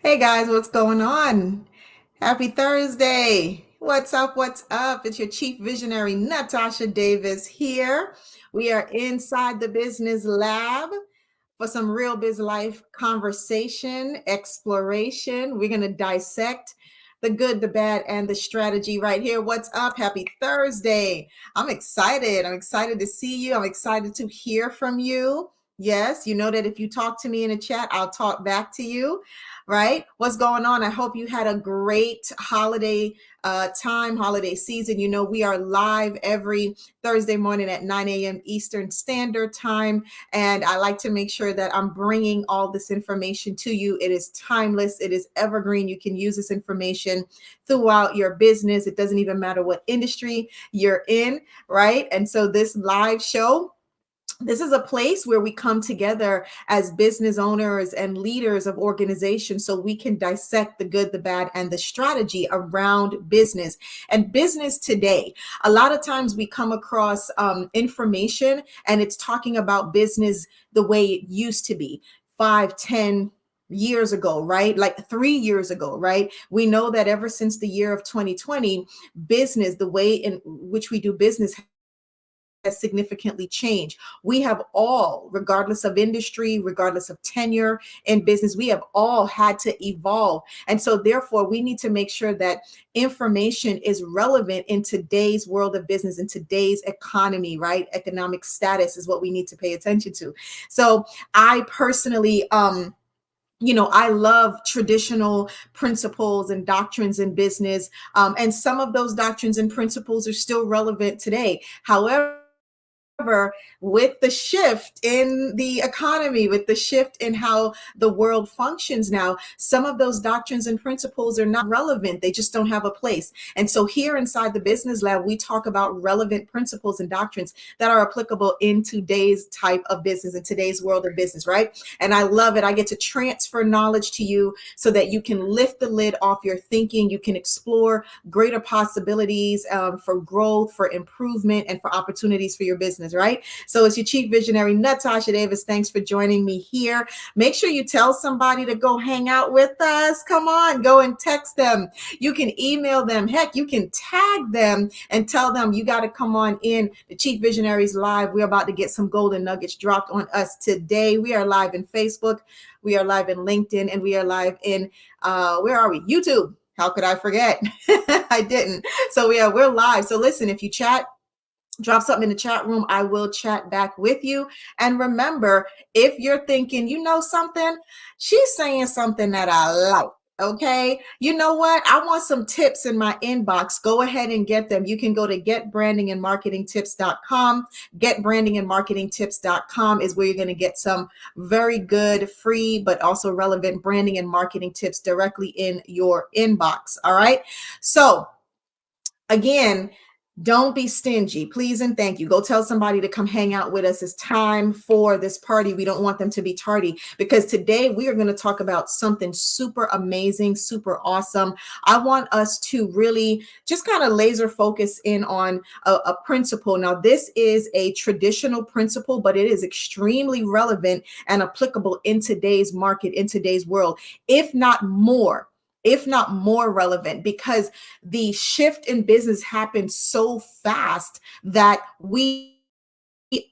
Hey guys, what's going on? Happy Thursday. What's up? What's up? It's your chief visionary, Natasha Davis here. We are inside the business lab for some real biz life conversation, exploration. We're going to dissect the good, the bad, and the strategy right here. What's up? Happy Thursday. I'm excited. I'm excited to see you. I'm excited to hear from you. Yes, you know that if you talk to me in a chat, I'll talk back to you, right? What's going on? I hope you had a great holiday holiday season. You know, we are live every Thursday morning at 9 a.m. Eastern Standard Time. And I like to make sure that I'm bringing all this information to you. It is timeless. It is evergreen. You can use this information throughout your business. It doesn't even matter what industry you're in, right? And so this live show, this is a place where we come together as business owners and leaders of organizations so we can dissect the good, the bad, and the strategy around business and business today. A lot of times we come across information and it's talking about business the way it used to be 5, 10 years ago, right? Like 3 years ago, right? We know that ever since the year of 2020, business, the way in which we do business has significantly changed. We have all, regardless of industry, regardless of tenure in business, we have all had to evolve. And so therefore, we need to make sure that information is relevant in today's world of business, in today's economy, right? Economic status is what we need to pay attention to. So I personally, I love traditional principles and doctrines in business. And some of those doctrines and principles are still relevant today. However, with the shift in the economy, with the shift in how the world functions now, some of those doctrines and principles are not relevant. They just don't have a place. And so here inside the Business Lab, we talk about relevant principles and doctrines that are applicable in today's type of business, in today's world of business, right? And I love it. I get to transfer knowledge to you so that you can lift the lid off your thinking. You can explore greater possibilities for growth, for improvement, and for opportunities for your business, right? So it's your chief visionary, Natasha Davis. Thanks for joining me here. Make sure you tell somebody to go hang out with us. Come on, go and text them. You can email them. Heck, you can tag them and tell them you got to come on in. The Chief Visionaries Live. We're about to get some golden nuggets dropped on us today. We are live in Facebook. We are live in LinkedIn, and we are live in, where are we? YouTube. How could I forget? I didn't. So we're live. So listen, if you chat, drop something in the chat room. I will chat back with you. And remember, if you're thinking, you know something, she's saying something that I like. Okay. You know what? I want some tips in my inbox. Go ahead and get them. You can go to getbrandingandmarketingtips.com. Getbrandingandmarketingtips.com is where you're going to get some very good, free, but also relevant branding and marketing tips directly in your inbox. All right. So again, don't be stingy, please and thank you. Go tell somebody to come hang out with us. It's time for this party. We don't want them to be tardy, because today we are going to talk about something super amazing, super awesome. I want us to really just kind of laser focus in on a principle. Now, this is a traditional principle, but it is extremely relevant and applicable in today's market, in today's world, if not more relevant, because the shift in business happens so fast that we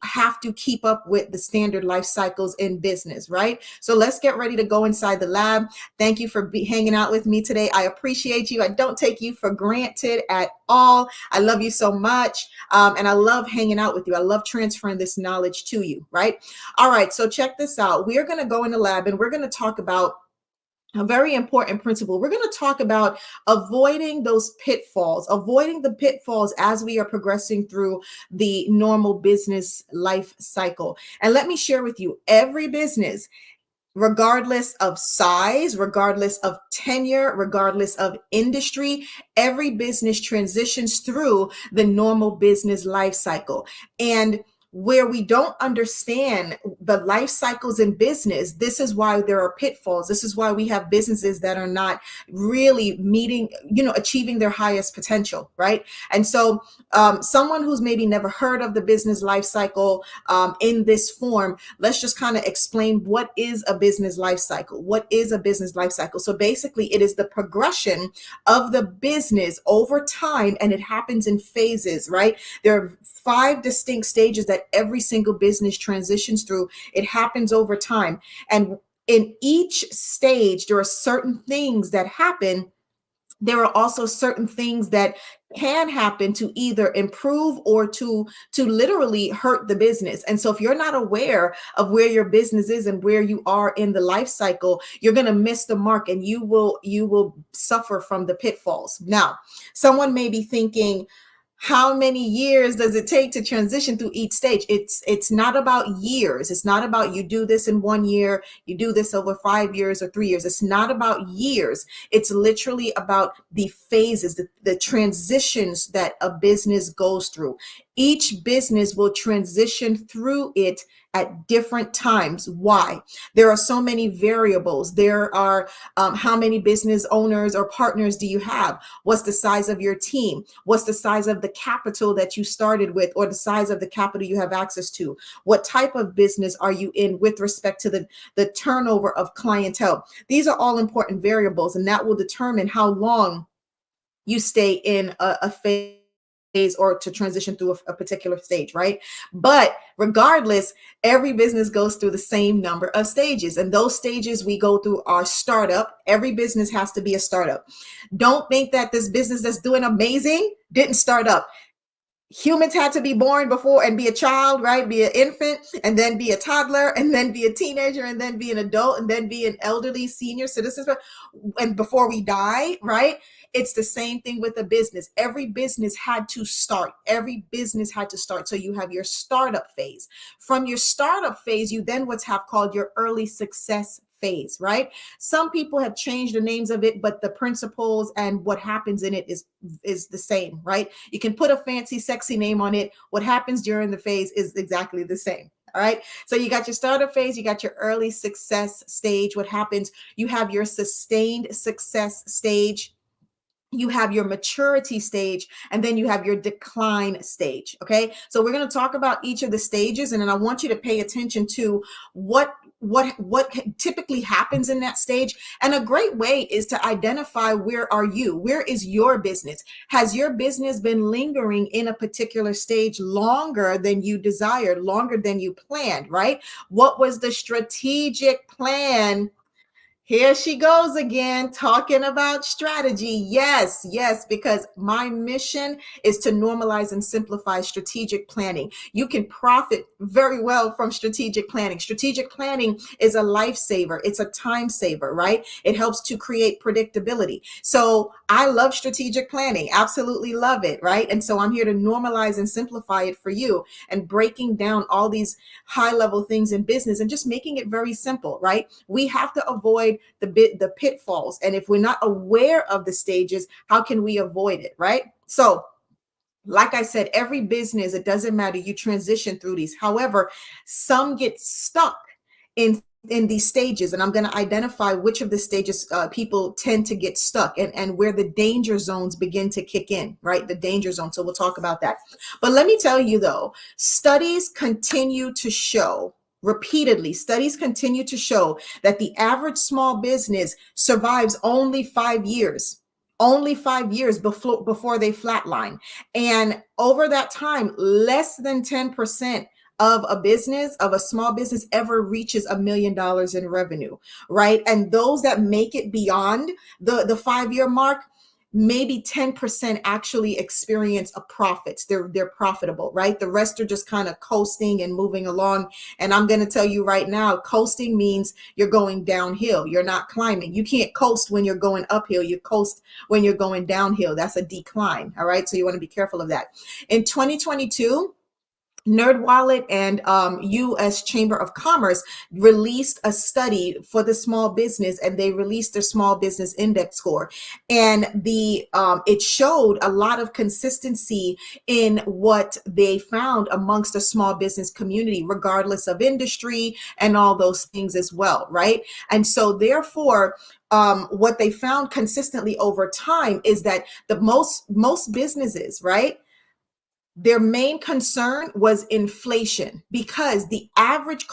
have to keep up with the standard life cycles in business, right? So let's get ready to go inside the lab. Thank you for hanging out with me today. I appreciate you. I don't take you for granted at all. I love you so much. And I love hanging out with you. I love transferring this knowledge to you, right? All right, so check this out. We are going to go in the lab and we're going to talk about a very important principle. We're going to talk about avoiding those pitfalls, avoiding the pitfalls as we are progressing through the normal business life cycle. And let me share with you, every business, regardless of size, regardless of tenure, regardless of industry, every business transitions through the normal business life cycle. And where we don't understand the life cycles in business, this is why there are pitfalls. This is why we have businesses that are not really meeting, achieving their highest potential, right? And so someone who's maybe never heard of the business life cycle in this form, let's just kind of explain what is a business life cycle. What is a business life cycle? So basically, it is the progression of the business over time, and it happens in phases, right? There are 5 distinct stages that every single business transitions through. It happens over time. And in each stage, there are certain things that happen. There are also certain things that can happen to either improve or to literally hurt the business. And so if you're not aware of where your business is and where you are in the life cycle, you're going to miss the mark, and you will suffer from the pitfalls. Now, someone may be thinking, how many years does it take to transition through each stage? It's not about years. It's not about you do this in 1 year, you do this over 5 years or 3 years. It's not about years. It's literally about the phases, the transitions that a business goes through. Each business will transition through it at different times. Why? There are so many variables. There are how many business owners or partners do you have? What's the size of your team? What's the size of the capital that you started with, or the size of the capital you have access to? What type of business are you in with respect to the turnover of clientele? These are all important variables, and that will determine how long you stay in a phase or to transition through a particular stage, right? But regardless, every business goes through the same number of stages, and those stages we go through are startup. Every business has to be a startup. Don't think that this business that's doing amazing didn't start up. Humans had to be born before and be a child, right? Be an infant, and then be a toddler, and then be a teenager, and then be an adult, and then be an elderly senior citizen, and before we die, right? It's the same thing with a business. Every business had to start. Every business had to start. So you have your startup phase. From your startup phase, you then what's have called your early success phase, right? Some people have changed the names of it, but the principles and what happens in it is the same, right? You can put a fancy, sexy name on it. What happens during the phase is exactly the same. All right. So you got your startup phase, you got your early success stage. What happens? You have your sustained success stage, you have your maturity stage, and then you have your decline stage. Okay. So we're going to talk about each of the stages, and then I want you to pay attention to what typically happens in that stage. And a great way is to identify, where are you? Where is your business? Has your business been lingering in a particular stage longer than you desired, longer than you planned, right? What was the strategic plan? Here she goes again, talking about strategy. Yes, yes, because my mission is to normalize and simplify strategic planning. You can profit very well from strategic planning. Strategic planning is a lifesaver. It's a time saver, right? It helps to create predictability. So I love strategic planning, absolutely love it, right? And so I'm here to normalize and simplify it for you, and breaking down all these high level things in business and just making it very simple, right? We have to avoid the pitfalls, and if we're not aware of the stages, how can we avoid it, right? So like I said, every business, it doesn't matter, you transition through these. However, some get stuck in these stages, and I'm going to identify which of the stages people tend to get stuck, and where the danger zones begin to kick in, right? The danger zone. So we'll talk about that. But let me tell you though, studies continue to show, repeatedly, studies continue to show that the average small business survives only 5 years. Only 5 years before they flatline. And over that time, less than 10% of a small business ever reaches $1 million in revenue, right? And those that make it beyond the 5-year mark, maybe 10% actually experience a profit. They're profitable, right? The rest are just kind of coasting and moving along. And I'm going to tell you right now, coasting means you're going downhill. You're not climbing. You can't coast when you're going uphill. You coast when you're going downhill. That's a decline. All right. So you want to be careful of that. In 2022, NerdWallet and U.S. Chamber of Commerce released a study for the small business, and they released their small business index score, and the it showed a lot of consistency in what they found amongst the small business community, regardless of industry and all those things as well, right? And so, therefore, what they found consistently over time is that the most businesses, right, their main concern was inflation, because the average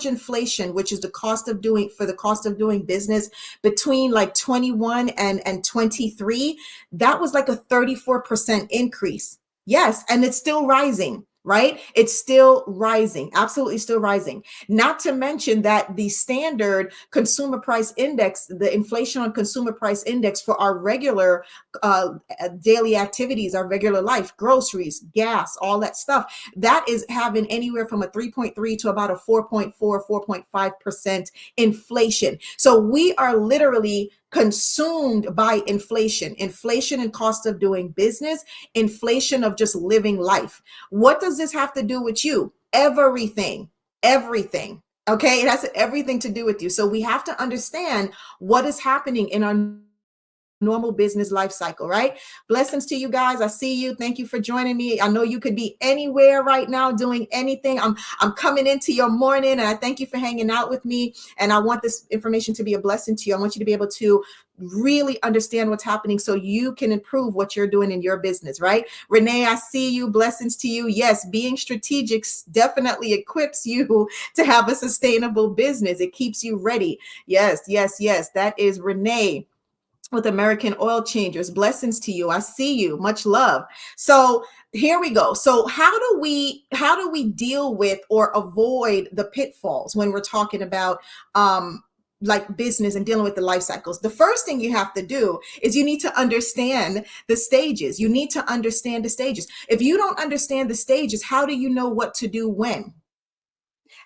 inflation, which is the cost of doing business between like 21 and 23, that was like a 34% increase. Yes, and it's still rising, right? It's still rising, absolutely still rising. Not to mention that the standard consumer price index, the inflation on consumer price index for our regular daily activities, our regular life, groceries, gas, all that stuff, that is having anywhere from a 3.3 to about a 4.4, 4.5% inflation. So we are literally consumed by inflation and cost of doing business, inflation of just living life. What does this have to do with you? Everything. Okay, it has everything to do with you. So we have to understand what is happening in our normal business life cycle, right? Blessings to you guys. I see you. Thank you for joining me. I know you could be anywhere right now doing anything. I'm coming into your morning, and I thank you for hanging out with me. And I want this information to be a blessing to you. I want you to be able to really understand what's happening so you can improve what you're doing in your business, right? Renee, I see you. Blessings to you. Yes, being strategic definitely equips you to have a sustainable business. It keeps you ready. Yes. That is Renee with American Oil Changers. Blessings to you. I see you. Much love. So here we go. So how do we deal with or avoid the pitfalls when we're talking about like business and dealing with the life cycles? The first thing you have to do is you need to understand the stages. You need to understand the stages. If you don't understand the stages, how do you know what to do when?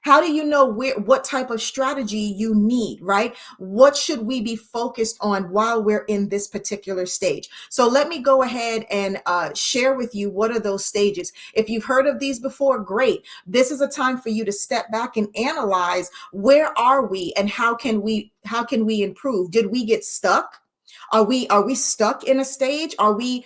How do you know what type of strategy you need, right? What should we be focused on while we're in this particular stage? So let me go ahead and share with you what are those stages. If you've heard of these before, great. This is a time for you to step back and analyze, where are we and how can we improve? Did we get stuck? Are we stuck in a stage? Are we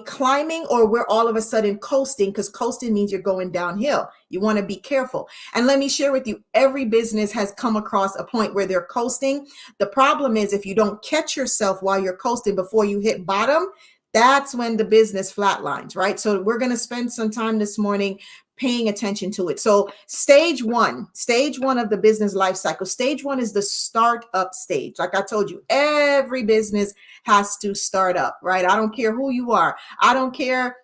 climbing, or we're all of a sudden coasting? Because coasting means you're going downhill. You want to be careful. And let me share with you, every business has come across a point where they're coasting. The problem is, if you don't catch yourself while you're coasting before you hit bottom, that's when the business flatlines, right? So we're going to spend some time this morning paying attention to it. So stage one of the business life cycle. Stage one is the startup stage. Like I told you, every business has to start up, right? I don't care who you are. I don't care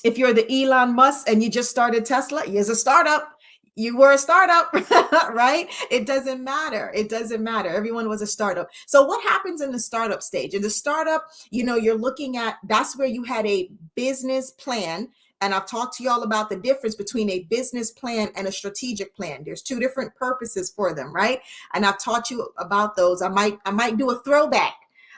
if you're the Elon Musk and you just started Tesla. Here's a startup. You were a startup, right? It doesn't matter. It doesn't matter. Everyone was a startup. So what happens in the startup stage? In the startup, you're looking at, that's where you had a business plan. And I've talked to y'all about the difference between a business plan and a strategic plan. There's two different purposes for them, right? And I've taught you about those. I might do a throwback.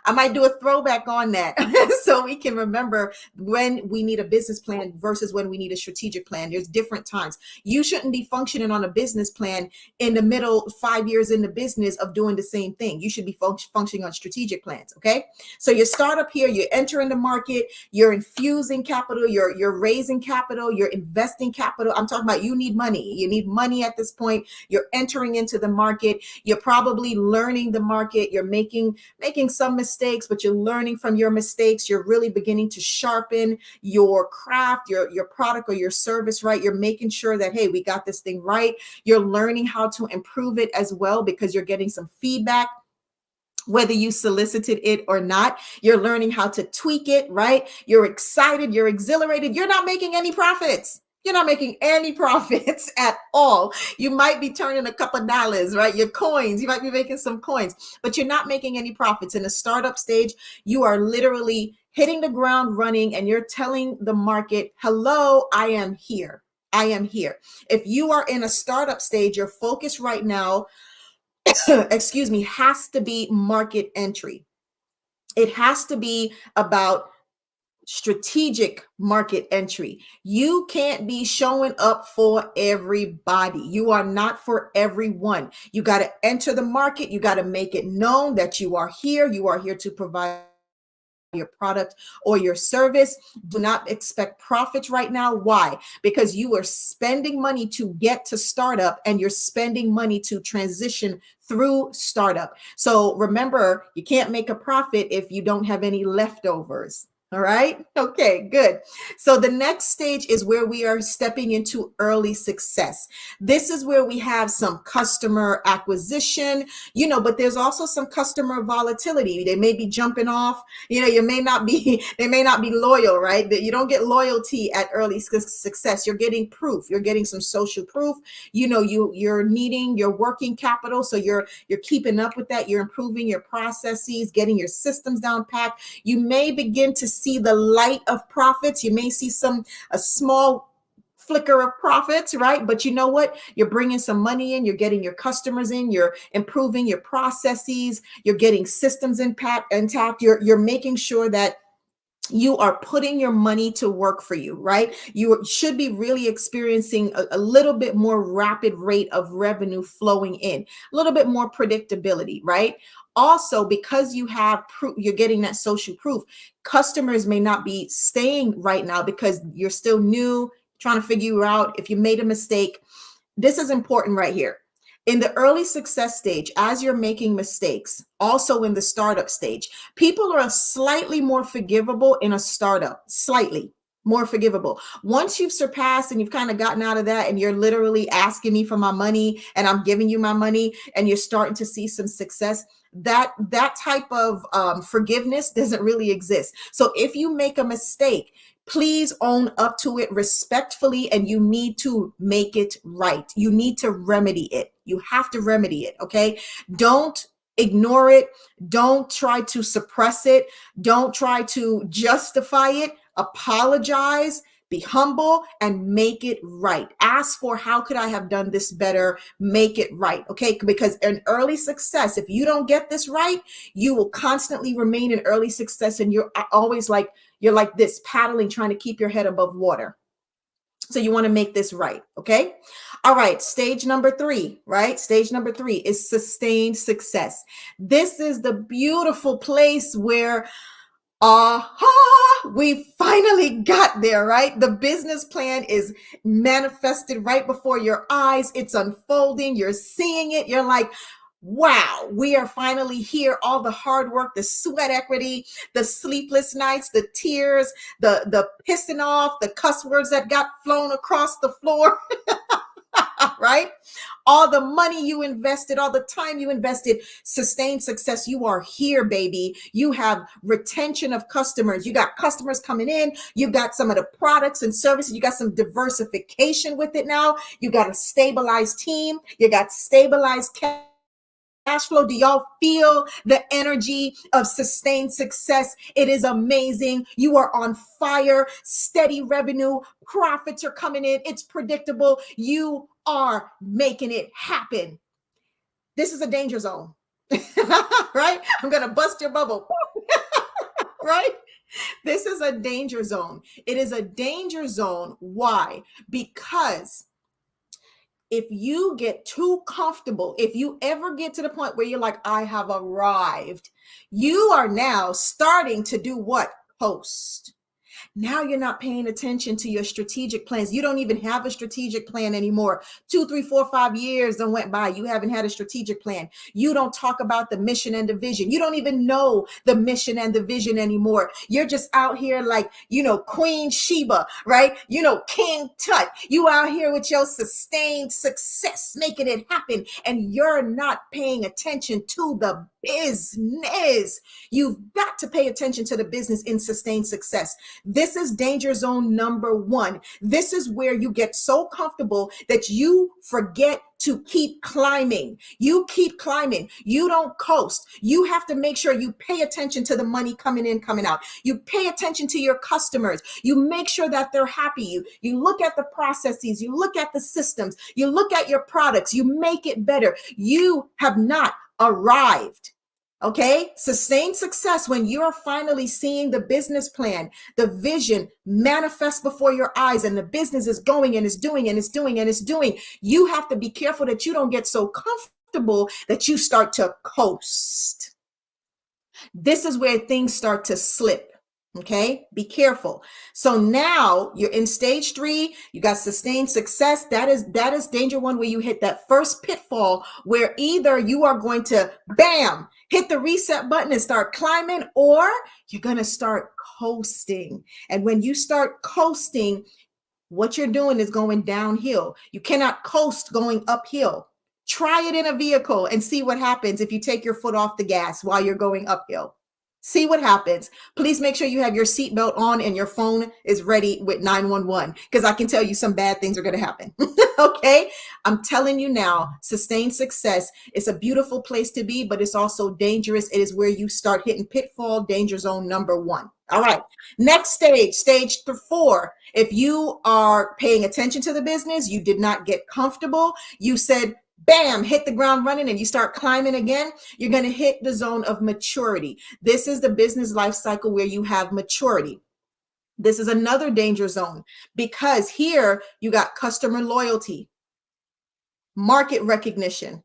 I might do a throwback on that so we can remember when we need a business plan versus when we need a strategic plan. There's different times. You shouldn't be functioning on a business plan in the middle 5 years in the business of doing the same thing. You should be functioning on strategic plans. Okay. So you start up here, you're entering the market, you're infusing capital, you're raising capital, you're investing capital. I'm talking about, you need money. You need money at this point. You're entering into the market. You're probably learning the market. You're making some mistakes, but you're learning from your mistakes. You're really beginning to sharpen your craft, your product or your service, right? You're making sure that, hey, we got this thing right. You're learning how to improve it as well, because you're getting some feedback, whether you solicited it or not. You're learning how to tweak it, right? You're excited, you're exhilarated. You're not making any profits. You're not making any profits at all. You might be turning a couple of dollars, right? Your coins, you might be making some coins, but you're not making any profits. In the startup stage, you are literally hitting the ground running, and you're telling the market, hello, I am here. I am here. If you are in a startup stage, your focus right now, excuse me, has to be market entry. It has to be about strategic market entry. You can't be showing up for everybody. You are not for everyone. You got to enter the market. You got to make it known that you are here. You are here to provide your product or your service. Do not expect profits right now. Why? Because you are spending money to get to startup and you're spending money to transition through startup. So remember, you can't make a profit if you don't have any leftovers. All right. Okay, good. So the next stage is where we are stepping into early success. This is where we have some customer acquisition, but there's also some customer volatility. They may be jumping off, you may not be, they may not be loyal, right? That you don't get loyalty at early success. You're getting proof. You're getting some social proof. You're needing your working capital. So you're keeping up with that. You're improving your processes, getting your systems down packed. You may begin to see the light of profits. You may see a small flicker of profits, right? But you know what? You're bringing some money in, you're getting your customers in, you're improving your processes, you're getting systems intact. You're making sure that you are putting your money to work for you, right? You should be really experiencing a little bit more rapid rate of revenue flowing in, a little bit more predictability, right? Also, because you have proof, you're getting that social proof. Customers may not be staying right now because you're still new, trying to figure out if you made a mistake. This is important right here. In the early success stage, as you're making mistakes, also in the startup stage, people are slightly more forgivable in a startup, slightly more forgivable. Once you've surpassed and you've kind of gotten out of that and you're literally asking me for my money and I'm giving you my money and you're starting to see some success, that type of forgiveness doesn't really exist. So if you make a mistake, please own up to it respectfully, and you need to make it right. You need to remedy it. You have to remedy it, okay? Don't ignore it. Don't try to suppress it. Don't try to justify it. Apologize, be humble, and make it right. Ask for, how could I have done this better? Make it right, okay? Because in early success, if you don't get this right, you will constantly remain in early success, and you're always like, you're like this, paddling, trying to keep your head above water. So you want to make this right, okay? All right, stage number 3, right? Stage number 3 is sustained success. This is the beautiful place where we finally got there, right? The business plan is manifested right before your eyes. It's unfolding. You're seeing it. You're like, wow, we are finally here. All the hard work, the sweat equity, the sleepless nights, the tears, the pissing off, the cuss words that got flown across the floor, right? All the money you invested, all the time you invested, sustained success. You are here, baby. You have retention of customers. You got customers coming in. You got some of the products and services. You got some diversification with it now. You got a stabilized team. You got stabilized cash flow. Do y'all feel the energy of sustained success? It is amazing. You are on fire. Steady revenue. Profits are coming in. It's predictable. You are making it happen. This is a danger zone, right? I'm going to bust your bubble, right? This is a danger zone. It is a danger zone. Why? Because if you get too comfortable, if you ever get to the point where you're like, I have arrived, you are now starting to do what? Post. Now you're not paying attention to your strategic plans. You don't even have a strategic plan anymore. 2, 3, 4, 5 years done went by. You haven't had a strategic plan. You don't talk about the mission and the vision. You don't even know the mission and the vision anymore. You're just out here like, Queen Sheba, right? King Tut. You out here with your sustained success, making it happen. And you're not paying attention to the business. You've got to pay attention to the business in sustained success. This is danger zone number 1. This is where you get so comfortable that you forget to keep climbing. You keep climbing. You don't coast. You have to make sure you pay attention to the money coming in, coming out. You pay attention to your customers. You make sure that they're happy. You look at the processes. You look at the systems. You look at your products. You make it better. You have not arrived. Okay, sustained success when you're finally seeing the business plan, the vision manifest before your eyes, and the business is going and it's doing and it's doing and it's doing. You have to be careful that you don't get so comfortable that you start to coast. This is where things start to slip. Okay, be careful. So now you're in stage 3, you got sustained success. That is danger 1, where you hit that first pitfall, where either you are going to bam, hit the reset button and start climbing, or you're going to start coasting. And when you start coasting, what you're doing is going downhill. You cannot coast going uphill. Try it in a vehicle and see what happens if you take your foot off the gas while you're going uphill. See what happens. Please make sure you have your seatbelt on and your phone is ready with 911, because I can tell you some bad things are going to happen. Okay. I'm telling you now, sustained success is a beautiful place to be, but it's also dangerous. It is where you start hitting pitfall, danger zone number 1. All right. Next stage, stage 4. If you are paying attention to the business, you did not get comfortable. You said, bam, hit the ground running, and you start climbing again, you're going to hit the zone of maturity. This is the business life cycle where you have maturity. This is another danger zone, because here you got customer loyalty, market recognition.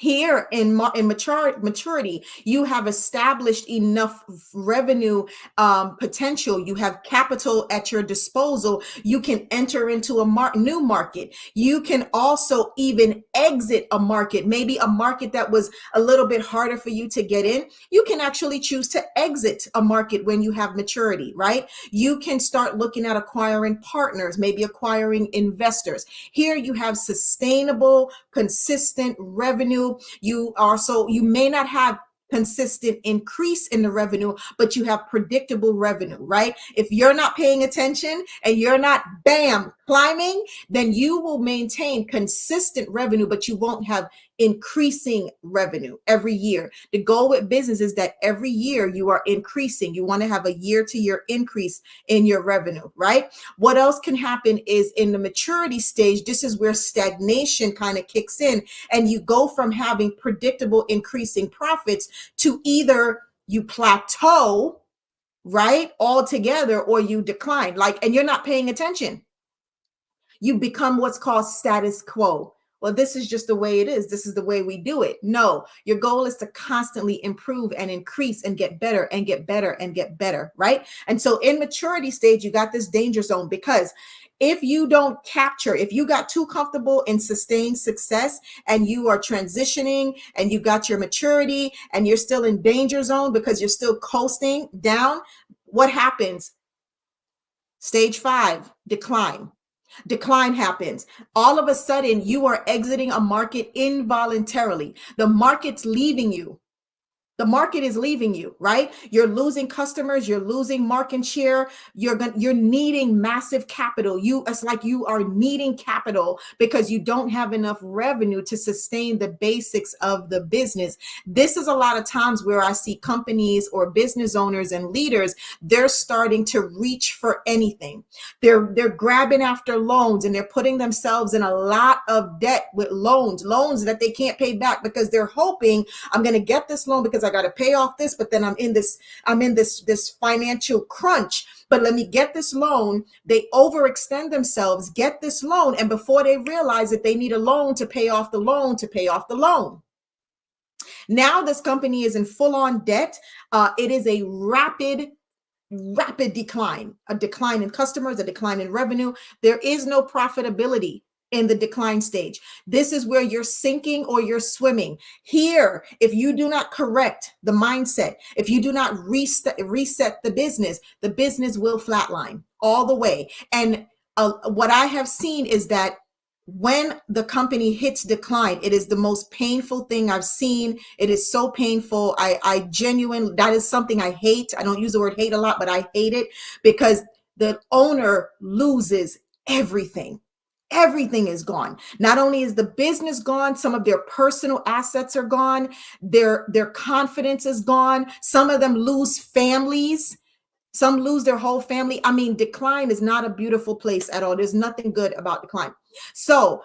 Here in maturity, you have established enough revenue potential. You have capital at your disposal. You can enter into a new market. You can also even exit a market, maybe a market that was a little bit harder for you to get in. You can actually choose to exit a market when you have maturity, right? You can start looking at acquiring partners, maybe acquiring investors. Here you have sustainable, consistent revenue. You may not have consistent increase in the revenue, but you have predictable revenue, right? If you're not paying attention and you're not bam climbing, then you will maintain consistent revenue, but you won't have increasing revenue every year. The goal with business is that every year you are increasing. You want to have a year-to-year increase in your revenue, right? What else can happen is in the maturity stage, this is where stagnation kind of kicks in, and you go from having predictable increasing profits to either you plateau, right, altogether, or you decline, and you're not paying attention. You become what's called status quo. Well, this is just the way it is. This is the way we do it. No, your goal is to constantly improve and increase and get better and get better and get better, right? And so in maturity stage, you got this danger zone, because if you don't capture, if you got too comfortable in sustained success and you are transitioning and you got your maturity and you're still in danger zone because you're still coasting down, what happens? Stage 5, decline. Decline happens. All of a sudden, you are exiting a market involuntarily. The market's leaving you. The market is leaving you, right? You're losing customers, you're losing market share, you're needing massive capital. It's like you are needing capital because you don't have enough revenue to sustain the basics of the business. This is a lot of times where I see companies or business owners and leaders, they're starting to reach for anything. They're grabbing after loans, and they're putting themselves in a lot of debt with loans that they can't pay back, because they're hoping, I'm going to get this loan because I got to pay off this, but then I'm in this financial crunch. But let me get this loan. They overextend themselves, get this loan, and before they realize that they need a loan to pay off the loan to pay off the loan. Now this company is in full-on debt. It is a rapid decline, a decline in customers, a decline in revenue. There is no profitability in the decline stage. This is where you're sinking or you're swimming. Here, if you do not correct the mindset, if you do not reset the business will flatline all the way. And what I have seen is that when the company hits decline, it is the most painful thing I've seen. It is so painful. That is something I hate. I don't use the word hate a lot, but I hate it, because the owner loses everything. Everything is gone. Not only is the business gone, some of their personal assets are gone. Their confidence is gone. Some of them lose families. Some lose their whole family. I mean, decline is not a beautiful place at all. There's nothing good about decline. So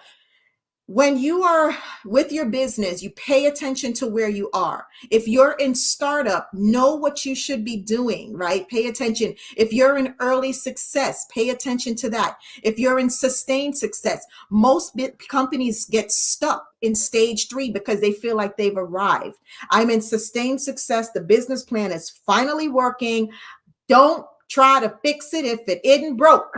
When you are with your business, you pay attention to where you are. If you're in startup, know what you should be doing, right? Pay attention. If you're in early success, pay attention to that. If you're in sustained success, most companies get stuck in stage 3 because they feel like they've arrived. I'm in sustained success. The business plan is finally working. Don't try to fix it if it isn't broke.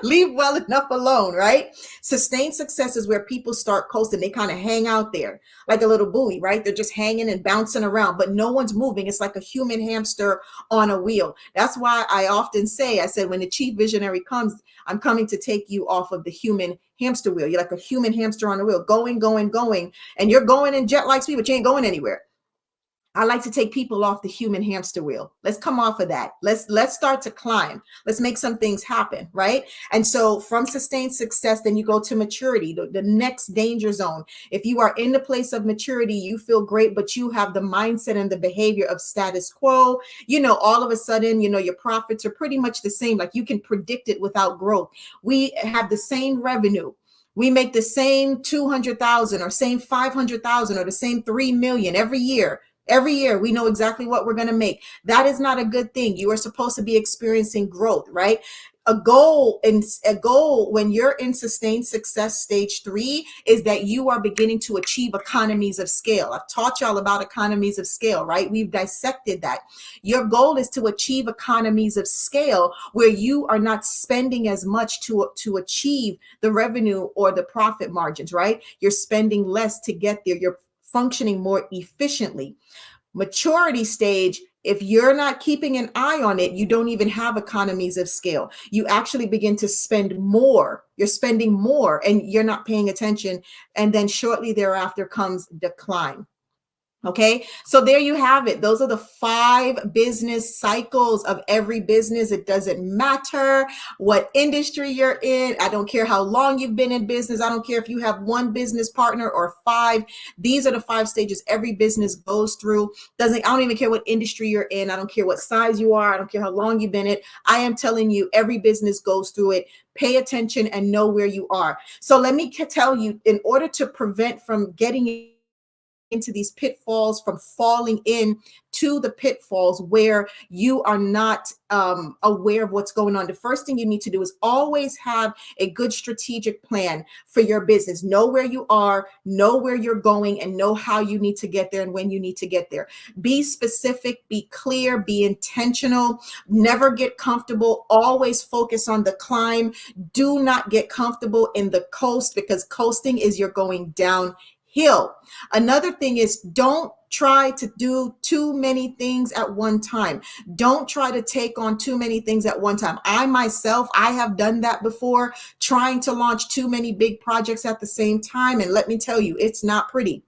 Leave well enough alone, right? Sustained success is where people start coasting. They kind of hang out there like a little buoy, right? They're just hanging and bouncing around, but no one's moving. It's like a human hamster on a wheel. That's why I often say, I said, when the chief visionary comes, I'm coming to take you off of the human hamster wheel. You're like a human hamster on a wheel, going, going, going, and you're going in jet like speed, but you ain't going anywhere. I like to take people off the human hamster wheel. Let's come off of that. Let's start to climb. Let's make some things happen, right? And so from sustained success, then you go to maturity, the next danger zone. If you are in the place of maturity, you feel great, but you have the mindset and the behavior of status quo. All of a sudden, your profits are pretty much the same. Like you can predict it without growth. We have the same revenue. We make the same 200,000 or same 500,000 or the same 3 million every year. Every year, we know exactly what we're going to make. That is not a good thing. You are supposed to be experiencing growth, right? A goal when you're in sustained success stage 3 is that you are beginning to achieve economies of scale. I've taught y'all about economies of scale, right? We've dissected that. Your goal is to achieve economies of scale where you are not spending as much to achieve the revenue or the profit margins, right? You're spending less to get there. You're functioning more efficiently. Maturity stage, if you're not keeping an eye on it, you don't even have economies of scale. You actually begin to spend more. You're spending more and you're not paying attention. And then shortly thereafter comes decline. Okay, so there you have it. Those are the 5 business cycles of every business. It doesn't matter what industry you're in. I don't care how long you've been in business. I don't care if you have 1 business partner or 5. These are the 5 stages every business goes through. I don't even care what industry you're in. I don't care what size you are. I don't care how long you've been in it. I am telling you, every business goes through it. Pay attention and know where you are. So let me tell you, in order to prevent from getting into these pitfalls, from falling in to the pitfalls where you are not aware of what's going on. The first thing you need to do is always have a good strategic plan for your business. Know where you are, know where you're going, and know how you need to get there and when you need to get there. Be specific, be clear, be intentional. Never get comfortable. Always focus on the climb. Do not get comfortable in the coast, because coasting is you're going downhill. Another thing is, don't try to do too many things at one time. Don't try to take on too many things at one time. I have done that before, trying to launch too many big projects at the same time. And let me tell you, it's not pretty.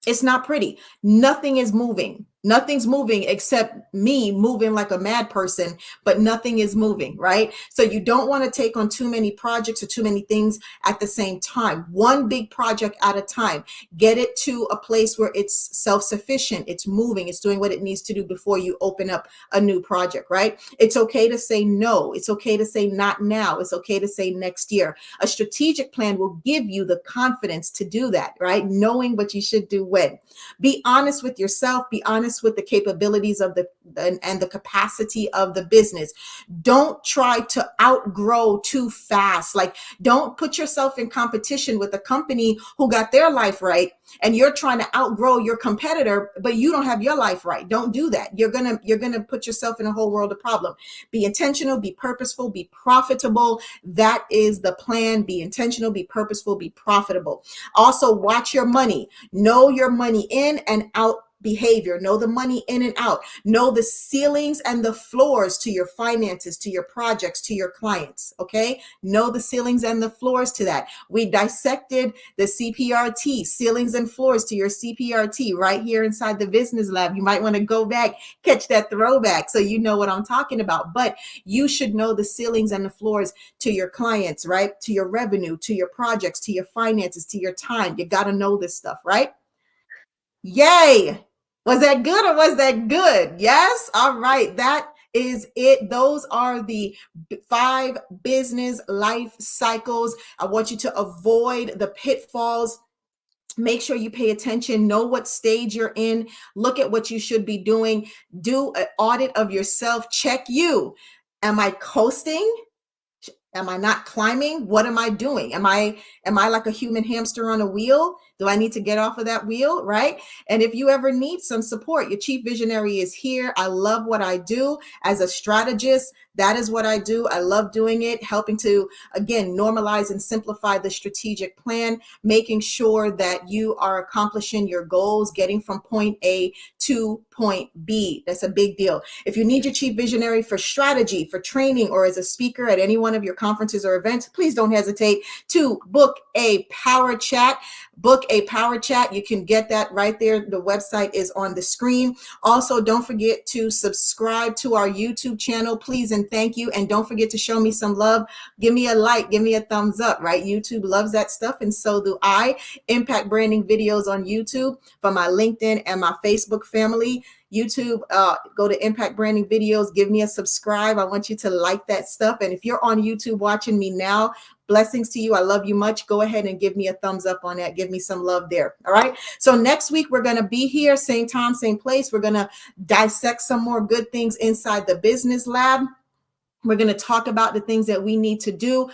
It's not pretty. Nothing is moving. Nothing's moving except me moving like a mad person, but nothing is moving, right? So you don't want to take on too many projects or too many things at the same time. One big project at a time. Get it to a place where it's self-sufficient, it's moving, it's doing what it needs to do before you open up a new project, right? It's okay to say no. It's okay to say not now. It's okay to say next year. A strategic plan will give you the confidence to do that, right? Knowing what you should do when. Be honest with yourself. Be honest with the capabilities of and the capacity of the business. Don't try to outgrow too fast. Like, don't put yourself in competition with a company who got their life right, and you're trying to outgrow your competitor, but you don't have your life right. Don't do that. You're gonna put yourself in a whole world of problem. Be intentional, be purposeful, be profitable. That is the plan. Be intentional, be purposeful, be profitable. Also, watch your money. Know your money in and out behavior. Know the money in and out. Know the ceilings and the floors to your finances, to your projects, to your clients. Okay. Know the ceilings and the floors to that. We dissected the CPRT, ceilings and floors to your CPRT, right here inside the Business Lab. You might want to go back, catch that throwback, so you know what I'm talking about. But you should know the ceilings and the floors to your clients, right? To your revenue, to your projects, to your finances, to your time. You got to know this stuff, right? Yay. Was that good or was that good? Yes. All right. That is it. Those are the 5 business life cycles. I want you to avoid the pitfalls. Make sure you pay attention, know what stage you're in, look at what you should be doing, do an audit of yourself, check you. Am I coasting? Am I not climbing? What am I doing? Am I like a human hamster on a wheel? Do I need to get off of that wheel, right? And if you ever need some support, your chief visionary is here. I love what I do as a strategist. That is what I do. I love doing it, helping to, again, normalize and simplify the strategic plan, making sure that you are accomplishing your goals, getting from point A to point B. That's a big deal. If you need your chief visionary for strategy, for training, or as a speaker at any one of your conferences or events, please don't hesitate to book a power chat. Book a power chat. You can get that right there. The website is on the screen. Also, don't forget to subscribe to our YouTube channel, please and thank you. And don't forget to show me some love. Give me a like, give me a thumbs up, right? YouTube loves that stuff, and so do I. Impact branding videos on YouTube for my LinkedIn and my Facebook family. YouTube, go to Impact Branding Videos, give me a subscribe. I want you to like that stuff. And if you're on YouTube watching me now, blessings to you. I love you much. Go ahead and give me a thumbs up on that. Give me some love there. All right. So next week, we're going to be here, same time, same place. We're going to dissect some more good things inside the business lab. We're going to talk about the things that we need to do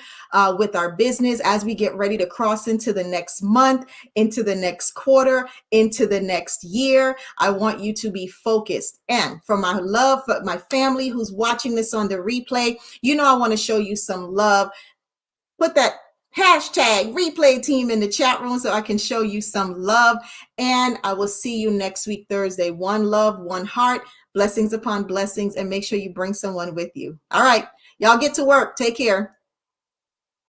with our business as we get ready to cross into the next month, into the next quarter, into the next year. I want you to be focused. And for my love, for my family who's watching this on the replay, you know I want to show you some love. Put that hashtag replay team in the chat room so I can show you some love. And I will see you next week, Thursday. One love, one heart, blessings upon blessings, and make sure you bring someone with you. All right, y'all get to work. Take care.